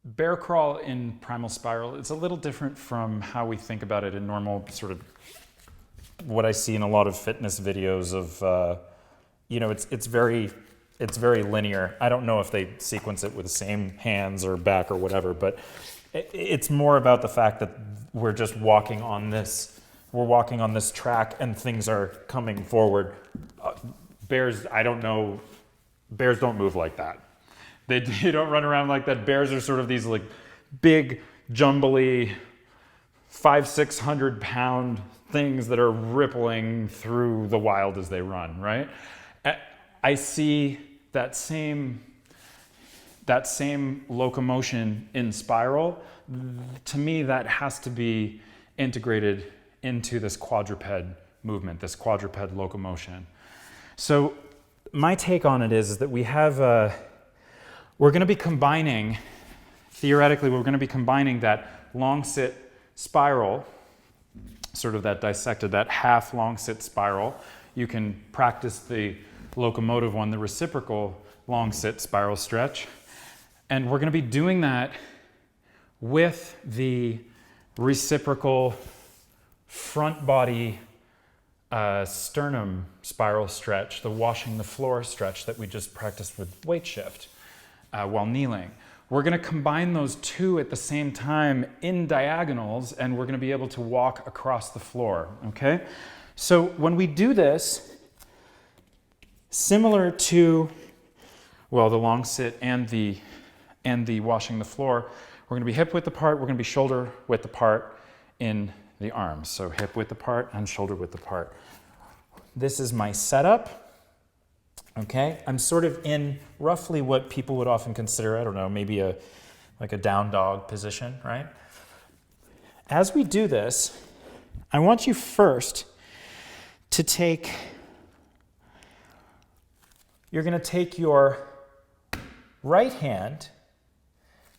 Bear crawl in primal spiral, it's a little different from how we think about it in normal sort of what I see in a lot of fitness videos of, it's very linear. I don't know if they sequence it with the same hands or back or whatever, but it's more about the fact that we're just walking on this track and things are coming forward. Bears, I don't know, bears don't move like that. They don't run around like that. Bears are sort of these like big, jumbly, 500-600 pound things that are rippling through the wild as they run, right? I see that same locomotion in spiral. To me, that has to be integrated into this quadruped movement, this quadruped locomotion. So my take on it is that we're going to be combining, theoretically, we're going to be combining that long sit spiral, sort of that dissected, that half long sit spiral. You can practice the locomotive one, the reciprocal long sit spiral stretch. And we're going to be doing that with the reciprocal front body sternum spiral stretch, the washing the floor stretch that we just practiced with weight shift while kneeling. We're going to combine those two at the same time in diagonals, and we're going to be able to walk across the floor, okay? So when we do this, similar to, well, the long sit and the washing the floor, we're going to be hip width apart, we're going to be shoulder width apart in the arms. So hip width apart and shoulder width apart. This is my setup. Okay, I'm sort of in roughly what people would often consider, I don't know, maybe like a down dog position, right? As we do this, I want you first to you're going to take your right hand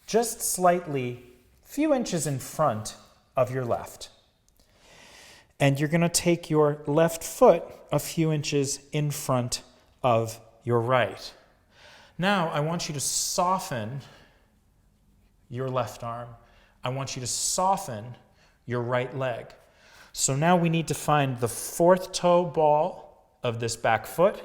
just slightly, few inches in front of your left. And you're going to take your left foot a few inches in front of your right. Now, I want you to soften your left arm. I want you to soften your right leg. So now we need to find the fourth toe ball of this back foot,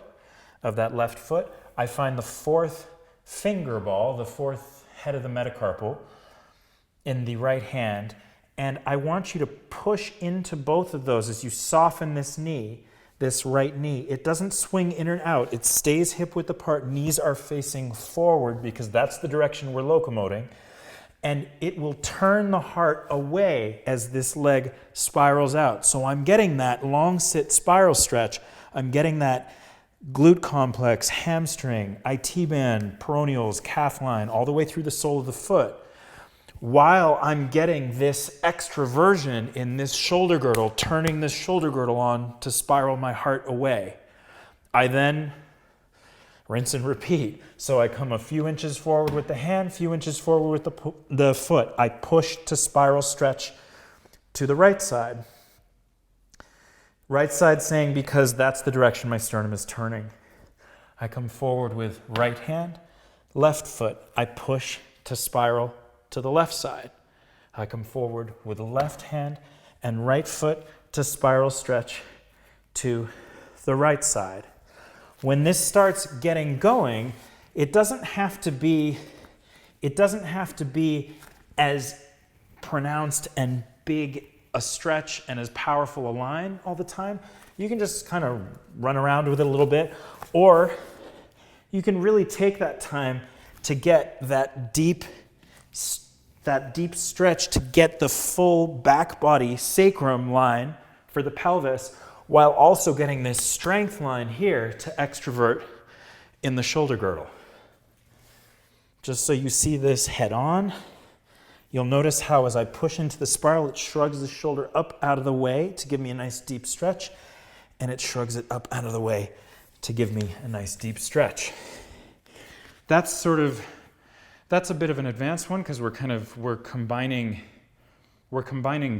of that left foot. I find the fourth finger ball, the fourth head of the metacarpal in the right hand. And I want you to push into both of those as you soften this knee, this right knee. It doesn't swing in and out. It stays hip width apart. Knees are facing forward because that's the direction we're locomoting. And it will turn the heart away as this leg spirals out. So I'm getting that long sit spiral stretch. I'm getting that glute complex, hamstring, IT band, peroneals, calf line, all the way through the sole of the foot, while I'm getting this extraversion in this shoulder girdle, turning this shoulder girdle on to spiral my heart away. I then rinse and repeat. So I come a few inches forward with the hand, few inches forward with the foot. I push to spiral stretch to the right side. Right side saying because that's the direction my sternum is turning. I come forward with right hand, left foot. I push to spiral to the left side. I come forward with the left hand and right foot to spiral stretch to the right side. When this starts getting going, it doesn't have to be as pronounced and big a stretch and as powerful a line all the time. You can just kind of run around with it a little bit, or you can really take that time to get that deep stretch, to get the full back body sacrum line for the pelvis, while also getting this strength line here to extrovert in the shoulder girdle. Just so you see this head on, you'll notice how as I push into the spiral, it shrugs the shoulder up out of the way to give me a nice deep stretch, and it shrugs it up out of the way to give me a nice deep stretch. That's a bit of an advanced one because we're combining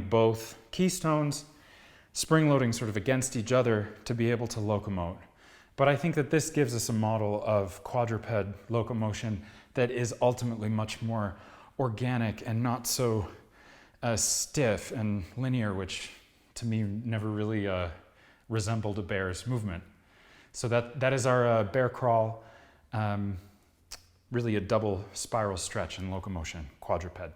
both keystones, spring loading sort of against each other to be able to locomote. But I think that this gives us a model of quadruped locomotion that is ultimately much more organic and not so stiff and linear, which to me never really resembled a bear's movement. So that is our bear crawl, really a double spiral stretch in locomotion, quadruped.